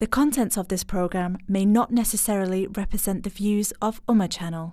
The contents of this program may not necessarily represent the views of Ummah Channel.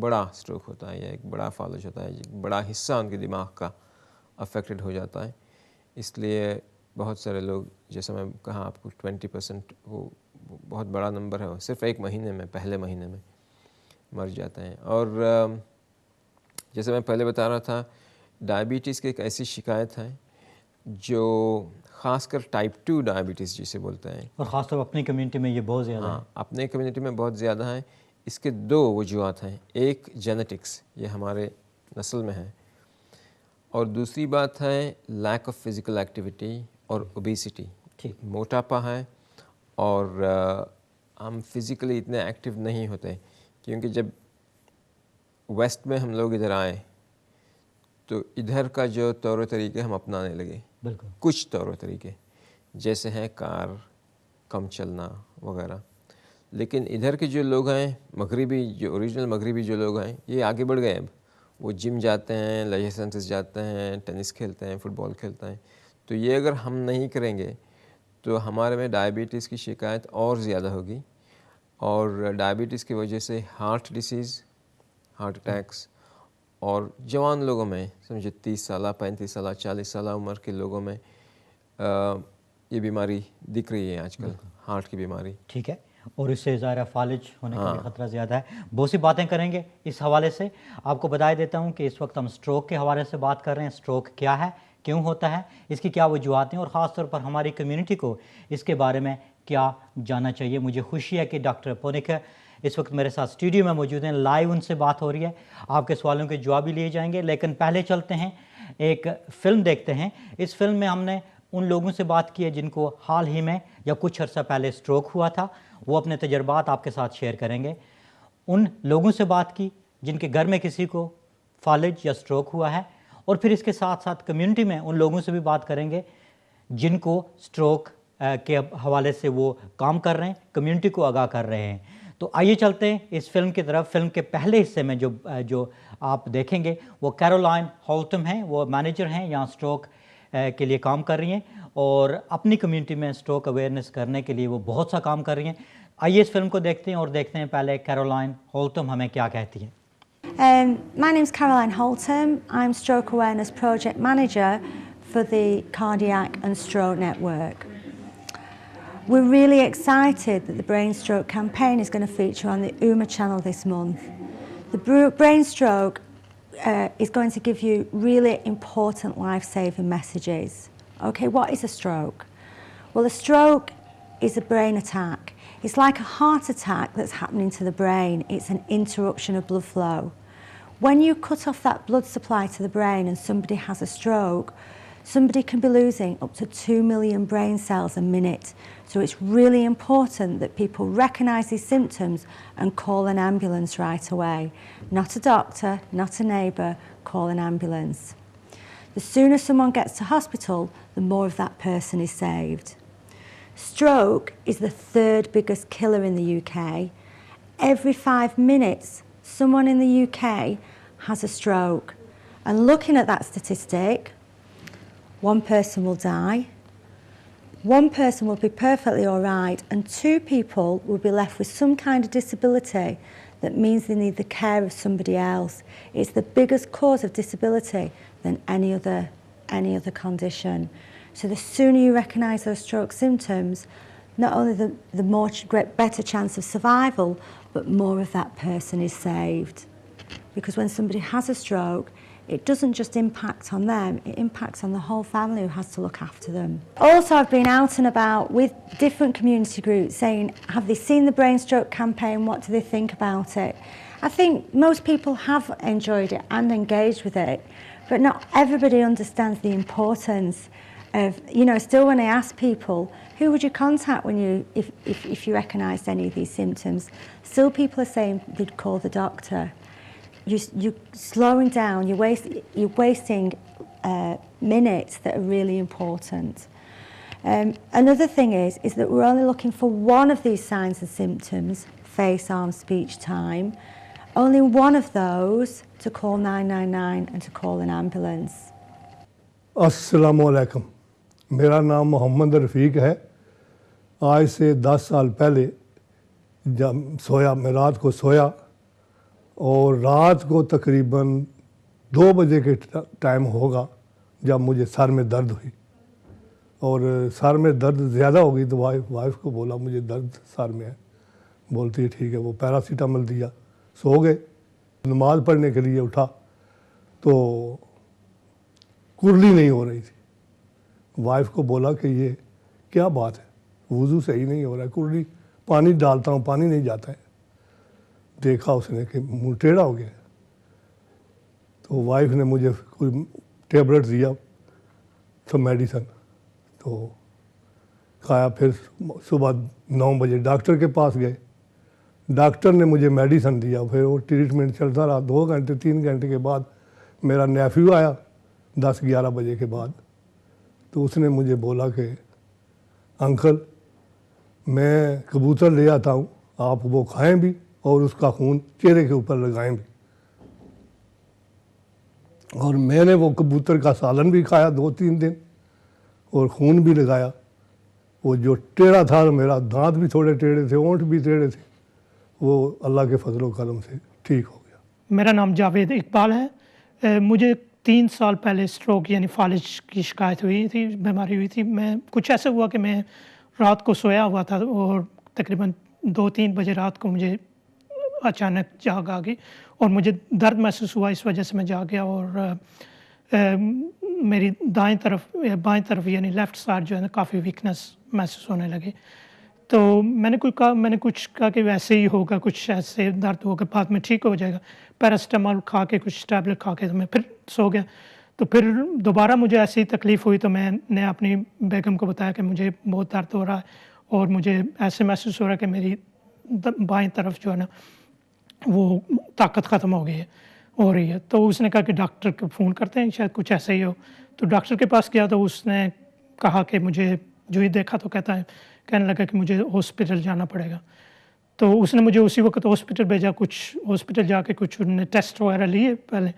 بڑا stroke ہوتا ہے یا ایک بڑا فالج ہوتا ہے، ایک بڑا حصہ ان کے دماغ کا افیکٹڈ ہو جاتا ہے. اس لیے بہت سارے لوگ، جیسا میں کہا آپ کو 20% وہ بہت بڑا نمبر ہے، صرف ایک مہینے میں، پہلے مہینے میں مر جاتے ہیں. اور جیسے میں پہلے بتا رہا تھا، ڈائبٹیز کی ایک ایسی شکایت ہے جو خاص کر ٹائپ 2 ڈائبٹیز جسے بولتے ہیں، اور خاص طور اپنی کمیونٹی میں یہ بہت زیادہ ہے. اپنے کمیونٹی میں بہت زیادہ ہیں. اس کے 2 وجوہات ہیں. ایک جینیٹکس، یہ ہمارے نسل میں ہے، اور دوسری بات ہے لیک آف فزیکل ایکٹیویٹی اور اوبیسٹی. موٹاپا ہے، اور ہم فزیکلی اتنے ایکٹیو نہیں ہوتے، کیونکہ جب ویسٹ میں ہم لوگ ادھر آئے تو ادھر کا جو طور و طریقے ہم اپنانے لگے. بالکل. کچھ طور و طریقے جیسے ہیں کار، کم چلنا وغیرہ. لیکن ادھر کے جو لوگ ہیں، مغربی، جو اوریجنل مغربی جو لوگ ہیں، یہ آگے بڑھ گئے. اب وہ جم جاتے ہیں، لیجر سینٹرز جاتے ہیں، ٹینس کھیلتے ہیں، فٹ بال کھیلتے ہیں. تو یہ اگر ہم نہیں کریں گے تو ہمارے میں ڈائبٹیز کی شکایت اور زیادہ ہوگی، اور ڈائبٹیز کی وجہ سے ہارٹ ڈیسیز، ہارٹ اٹیکس، اور جوان لوگوں میں سمجھے 30 سالہ، 35 سالہ، 40 سالہ عمر کے لوگوں میں یہ بیماری دکھ رہی ہے آج کل، ہارٹ کی بیماری. ٹھیک ہے، اور اس سے ظاہر فالج ہونے کا بھی خطرہ زیادہ ہے. بہت سی باتیں کریں گے اس حوالے سے. آپ کو بتا دیتا ہوں کہ اس وقت ہم اسٹروک کے حوالے سے بات کر رہے ہیں. اسٹروک کیا ہے، کیوں ہوتا ہے، اس کی کیا وجوہات ہیں، اور خاص طور پر ہماری کمیونٹی کو اس کے بارے میں کیا جاننا چاہیے. مجھے خوشی ہے کہ ڈاکٹر پونک اس وقت میرے ساتھ اسٹوڈیو میں موجود ہیں. لائیو ان سے بات ہو رہی ہے، آپ کے سوالوں کے جواب بھی لیے جائیں گے. لیکن پہلے چلتے ہیں، ایک فلم دیکھتے ہیں. اس فلم میں ہم نے ان لوگوں سے بات کی ہے جن کو حال ہی میں یا کچھ عرصہ پہلے اسٹروک ہوا تھا. وہ اپنے تجربات آپ کے ساتھ شیئر کریں گے. ان لوگوں سے بات کی جن کے گھر میں کسی کو فالج یا اسٹروک ہوا ہے، اور پھر اس کے ساتھ ساتھ کمیونٹی میں ان لوگوں سے بھی بات کریں گے جن کو اسٹروک کے حوالے سے وہ کام کر رہے ہیں، کمیونٹی کو آگاہ کر رہے ہیں. تو آئیے چلتے ہیں اس فلم کی طرف. فلم کے پہلے حصے میں جو آپ دیکھیں گے وہ کیرولائن ہولٹم ہیں. وہ مینیجر ہیں، یہاں اسٹروک کے لیے کام کر رہی ہیں، اور اپنی کمیونٹی میں اسٹروک اویئرنیس کرنے کے لیے وہ بہت سا کام کر رہی ہیں. آئیے اس فلم کو دیکھتے ہیں اور دیکھتے ہیں پہلے کیرولائن ہولٹم ہمیں کیا کہتی ہیں. My name's Caroline Holtam. I'm Stroke Awareness Project Manager for the Cardiac and Stroke Network. We're really excited that the Brain Stroke campaign is going to feature on the UMA channel this month. The Brain Stroke is going to give you really important life-saving messages. Okay, what is a stroke? Well, a stroke is a brain attack. It's like a heart attack that's happening to the brain. It's an interruption of blood flow. When you cut off that blood supply to the brain and somebody has a stroke, somebody can be losing up to 2 million brain cells a minute. So it's really important that people recognise these symptoms and call an ambulance right away. Not a doctor, not a neighbour, call an ambulance. The sooner someone gets to hospital, the more of that person is saved. Stroke is the 3rd biggest killer in the UK. Every 5 minutes, someone in the UK has a stroke. And looking at that statistic, 1 person will die, 1 person will be perfectly all right, and 2 people will be left with some kind of disability that means they need the care of somebody else. It's the biggest cause of disability than any other condition. So the sooner you recognise those stroke symptoms, not only the better chance of survival, but more of that person is saved. Because when somebody has a stroke, it doesn't just impact on them, it impacts on the whole family who has to look after them. Also, I've been out and about with different community groups saying, have they seen the Brain Stroke campaign? What do they think about it? I think most people have enjoyed it and engaged with it, but not everybody understands the importance of, still when I ask people, who would you contact if you recognised any of these symptoms? Still people are saying they'd call the doctor. You're slowing down, you're wasting minutes that are really important. Another thing is that we're only looking for one of these signs and symptoms, face, arm, speech, time. Only one of those to call 999 and to call an ambulance. السلام علیکم، میرا نام محمد رفیق ہے. آج سے 10 سال پہلے جب میں رات کو سویا اور رات کو تقریباً 2 بجے کے ٹائم ہوگا جب مجھے سر میں درد ہوئی، اور سر میں درد زیادہ ہو گئی تو وائف کو بولا مجھے درد سر میں ہے، بولتی ہے ٹھیک ہے، وہ پیراسیٹامول دیا، سو گئے۔ نماز پڑھنے کے لیے اٹھا تو کرلی نہیں ہو رہی تھی، وائف کو بولا کہ یہ کیا بات ہے، وضو صحیح نہیں ہو رہا ہے، کرلی پانی ڈالتا ہوں پانی نہیں جاتا ہے۔ دیکھا اس نے کہ منہ ٹیڑھا ہو گیا، تو وائف نے مجھے کوئی ٹیبلٹ دیا تو میڈیسن تو کھایا۔ پھر صبح 9 بجے ڈاکٹر کے پاس گئے، ڈاکٹر نے مجھے میڈیسن دیا، پھر وہ ٹریٹمنٹ چلتا رہا۔ 2 گھنٹے 3 گھنٹے کے بعد میرا نیفیو آیا 10-11 بجے کے بعد، تو اس نے مجھے بولا کہ انکل میں کبوتر لے آتا ہوں، آپ وہ کھائیں بھی اور اس کا خون چہرے کے اوپر لگائیں بھی۔ اور میں نے وہ کبوتر کا سالن بھی کھایا 2-3 دن اور خون بھی لگایا۔ وہ جو ٹیڑھا تھا میرا، دانت بھی تھوڑے ٹیڑھے تھے، اونٹ بھی ٹیڑھے تھے، وہ اللہ کے فضل و کرم سے ٹھیک ہو گیا۔ میرا نام جاوید اقبال ہے۔ مجھے 3 سال پہلے اسٹروک یعنی فالج کی شکایت ہوئی تھی، بیماری ہوئی تھی۔ میں کچھ ایسا ہوا کہ میں رات کو سویا ہوا تھا اور تقریباً 2-3 بجے رات کو مجھے اچانک جاگ آ گئی اور مجھے درد محسوس ہوا، اس وجہ سے میں جاگ گیا اور میری بائیں طرف یعنی لیفٹ سائڈ جو ہے نا کافی ویکنس محسوس ہونے لگی۔ تو میں نے کچھ کہا کہ ویسے ہی ہوگا، کچھ ایسے درد ہوگا، بعد میں ٹھیک ہو جائے گا۔ پیراسیٹامول کھا کے کچھ ٹیبلٹ کھا کے تو میں پھر سو گیا۔ تو پھر دوبارہ مجھے ایسی تکلیف ہوئی تو میں نے اپنی بیگم کو بتایا کہ مجھے بہت درد ہو رہا ہے اور مجھے ایسے محسوس ہو رہا ہے کہ میری بائیں طرف جو ہے نا وہ طاقت ختم ہو رہی ہے۔ تو اس نے کہا کہ ڈاکٹر کو فون کرتے ہیں، شاید کچھ ایسا ہی ہو۔ تو ڈاکٹر کے پاس گیا تو اس نے کہا کہ مجھے جو ہی دیکھا تو کہنے لگا کہ مجھے ہاسپٹل جانا پڑے گا۔ تو اس نے مجھے اسی وقت ہاسپٹل بھیجا۔ کچھ ہاسپٹل جا کے کچھ انہوں نے ٹیسٹ وغیرہ لیے پہلے،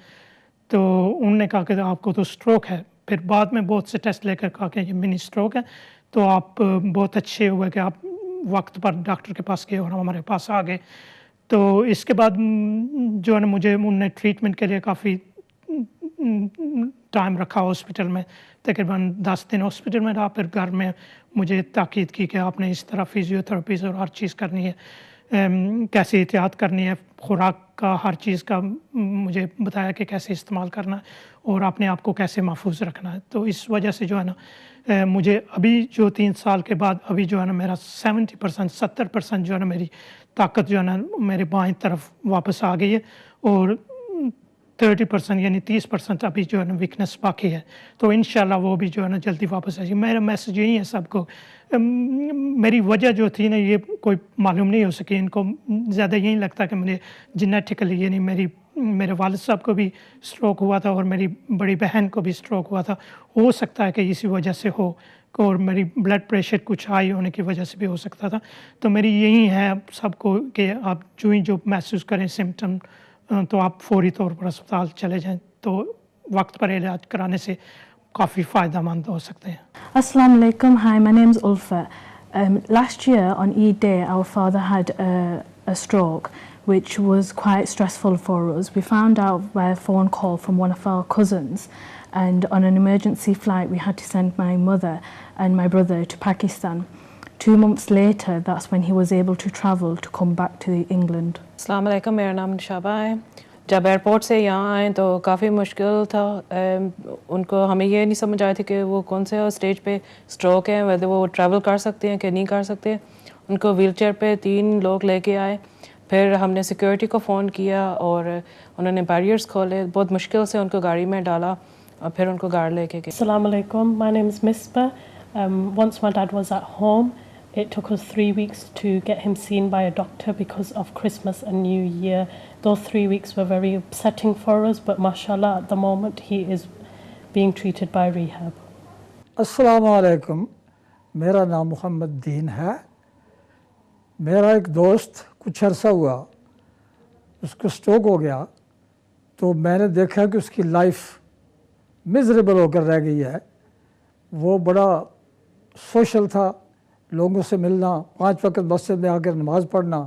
تو انہوں نے کہا کہ آپ کو تو اسٹروک ہے۔ پھر بعد میں بہت سے ٹیسٹ لے کر کہا کہ یہ منی اسٹروک ہے، تو آپ بہت اچھے ہوئے کہ آپ وقت پر ڈاکٹر کے پاس گئے اور ہمارے پاس آ گئے۔ تو اس کے بعد جو ہے نا مجھے انہوں نے ٹریٹمنٹ کے لیے کافی ٹائم رکھا ہاسپٹل میں، تقریباً 10 دن ہاسپٹل میں رہا۔ پھر گھر میں مجھے تاکید کی کہ آپ نے اس طرح فزیوتھراپیز اور ہر چیز کرنی ہے، کیسے احتیاط کرنی ہے، خوراک کا ہر چیز کا مجھے بتایا کہ کیسے استعمال کرنا ہے اور اپنے آپ کو کیسے محفوظ رکھنا ہے۔ تو اس وجہ سے جو ہے نا مجھے ابھی جو 3 سال کے بعد ابھی جو ہے نا میرا 70% جو ہے نا میری طاقت جو ہے نا میرے بائیں طرف واپس آ گئی ہے اور 30% یعنی 30% ابھی جو ہے نا ویکنس باقی ہے۔ تو انشاءاللہ وہ بھی جو ہے نا جلدی واپس آئے گی۔ میرا میسج یہی ہے سب کو، میری وجہ جو تھی نا یہ کوئی معلوم نہیں ہو سکی۔ ان کو زیادہ یہی لگتا کہ مجھے جینیٹیکلی یعنی میرے والد صاحب کو بھی اسٹروک ہوا تھا اور میری بڑی بہن کو بھی اسٹروک ہوا تھا، ہو سکتا ہے کہ اسی وجہ سے ہو، اور میری بلڈ پریشر کچھ ہائی ہونے کی وجہ سے بھی ہو سکتا تھا۔ تو میری یہی ہے سب کو کہ آپ جو محسوس کریں سمٹم تو آپ فوری طور پر اسپتال چلے جائیں، تو وقت پر علاج کرانے سے کافی فائدہ مند ہو سکتے ہیں۔ Assalamu alaikum. Hi, my name's Ulfa. Last year on Eid Day, our father had a stroke, which was quite stressful for us. We found out by a phone call from one of our cousins, and on an emergency flight we had to send my mother and my brother to Pakistan. 2 months later, that's when he was able to travel to come back to England. السلام علیکم، میرا نام نشابہ ہے۔ جب airport سے یہاں آئے تو کافی مشکل تھا، ان کو ہمیں یہ نہیں سمجھ آئی تھی کہ وہ کون سے اسٹیج پہ اسٹروک ہے، ویسے وہ ٹریول کر سکتے ہیں کہ نہیں کر سکتے۔ ان کو ویل چیئر پہ 3 لوگ لے کے آئے، پھر ہم نے سیکیورٹی کو فون کیا اور انہوں نے بیریئرز کھولے، بہت مشکل سے ان کو گاڑی میں ڈالا اور پھر ان کو گھر لے کے گئے۔ Assalamu alaikum, my name is Misbah. Once my dad was at home, it took us 3 weeks to get him seen by a doctor because of Christmas and New Year. Those 3 weeks were very upsetting for us, but mashallah at the moment he is being treated by rehab. السلام علیکم، میرا نام محمد دین ہے۔ میرا ایک دوست کچھ عرصہ ہوا اس کو اسٹروک ہو گیا، تو میں نے دیکھا کہ اس کی لائف مزریبل ہو کر رہ گئی ہے۔ وہ بڑا سوشل تھا، لوگوں سے ملنا، 5 وقت مسجد میں آ کر نماز پڑھنا،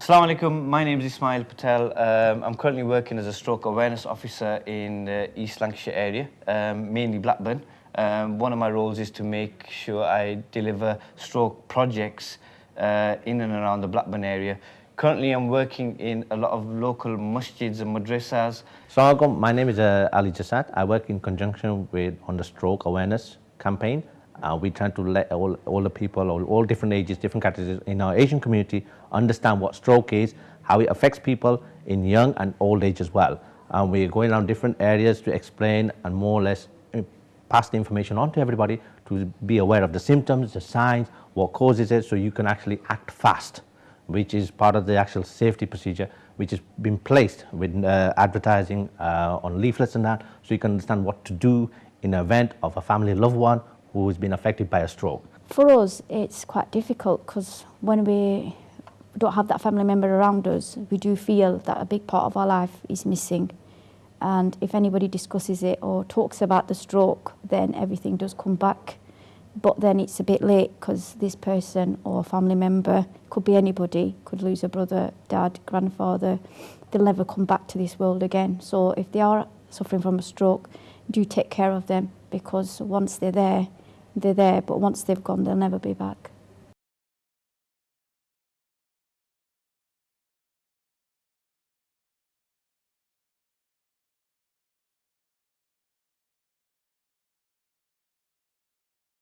Assalamu alaikum, my name is Ismail Patel. I'm currently working as a stroke awareness officer in the East Lancashire area, mainly Blackburn. One of my roles is to make sure I deliver stroke projects in and around the Blackburn area. Currently I'm working in a lot of local masjids and madrasas. Assalamu alaikum, my name is Ali Jasad. I work in conjunction on the stroke awareness campaign. We try to let all the people, all different ages, different categories in our Asian community understand what stroke is, how it affects people in young and old age as well. We're going around different areas to explain and more or less pass the information on to everybody to be aware of the symptoms, the signs, what causes it, so you can actually act fast, which is part of the actual safety procedure, which has been placed with advertising on leaflets and that, so you can understand what to do in the event of a family loved one who has been affected by a stroke. For us, it's quite difficult because when we don't have that family member around us, we do feel that a big part of our life is missing. And if anybody discusses it or talks about the stroke, then everything does come back. But then it's a bit late because this person or family member, could be anybody, could lose a brother, dad, grandfather, they'll never come back to this world again. So if they are suffering from a stroke, do take care of them, because once they're there, but once they've gone, they'll never be back.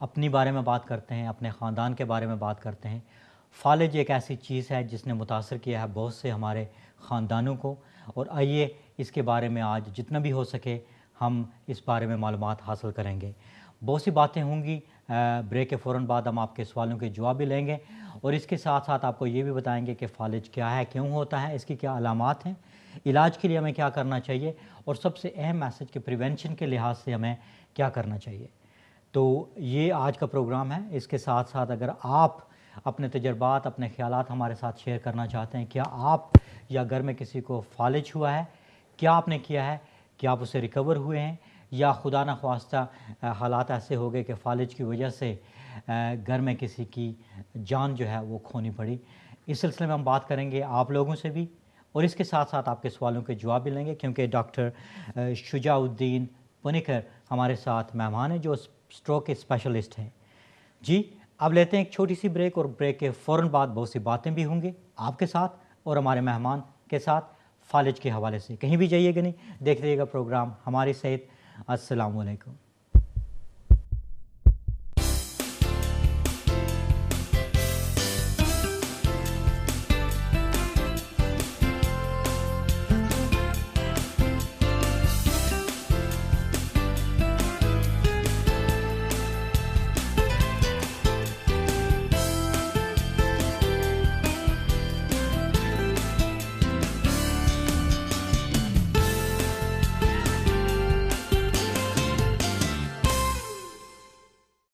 اپنی بارے میں بات کرتے ہیں, اپنے خاندان کے بارے میں بات کرتے ہیں. فالج ایک ایسی چیز ہے جس نے متاثر کیا ہے بہت سے ہمارے خاندانوں کو, اور آئیے اس کے بارے میں آج جتنا بھی ہو سکے ہم اس بارے میں معلومات حاصل کریں گے. بہت سی باتیں ہوں گی, بریک کے فوراً بعد ہم آپ کے سوالوں کے جواب بھی لیں گے, اور اس کے ساتھ ساتھ آپ کو یہ بھی بتائیں گے کہ فالج کیا ہے, کیوں ہوتا ہے, اس کی کیا علامات ہیں, علاج کے لیے ہمیں کیا کرنا چاہیے, اور سب سے اہم میسج کہ پریونشن کے لحاظ سے ہمیں کیا کرنا چاہیے. تو یہ آج کا پروگرام ہے. اس کے ساتھ ساتھ اگر آپ اپنے تجربات, اپنے خیالات ہمارے ساتھ شیئر کرنا چاہتے ہیں, کیا آپ یا گھر میں کسی کو فالج ہوا ہے, کیا آپ نے کیا ہے, کیا آپ اسے ریکور ہوئے ہیں, یا خدا نخواستہ حالات ایسے ہو گئے کہ فالج کی وجہ سے گھر میں کسی کی جان جو ہے وہ کھونی پڑی. اس سلسلے میں ہم بات کریں گے آپ لوگوں سے بھی, اور اس کے ساتھ ساتھ آپ کے سوالوں کے جواب بھی لیں گے, کیونکہ ڈاکٹر شجاع الدین پنیکر ہمارے ساتھ مہمان ہیں جو اسٹروک کے اسپیشلسٹ ہیں. جی اب لیتے ہیں ایک چھوٹی سی بریک, اور بریک کے فوراً بعد بہت سی باتیں بھی ہوں گی آپ کے ساتھ اور ہمارے مہمان کے ساتھ فالج کے حوالے سے. کہیں بھی جائیے گا نہیں, دیکھتے رہیے گا پروگرام ہماری صحت. السلام علیکم.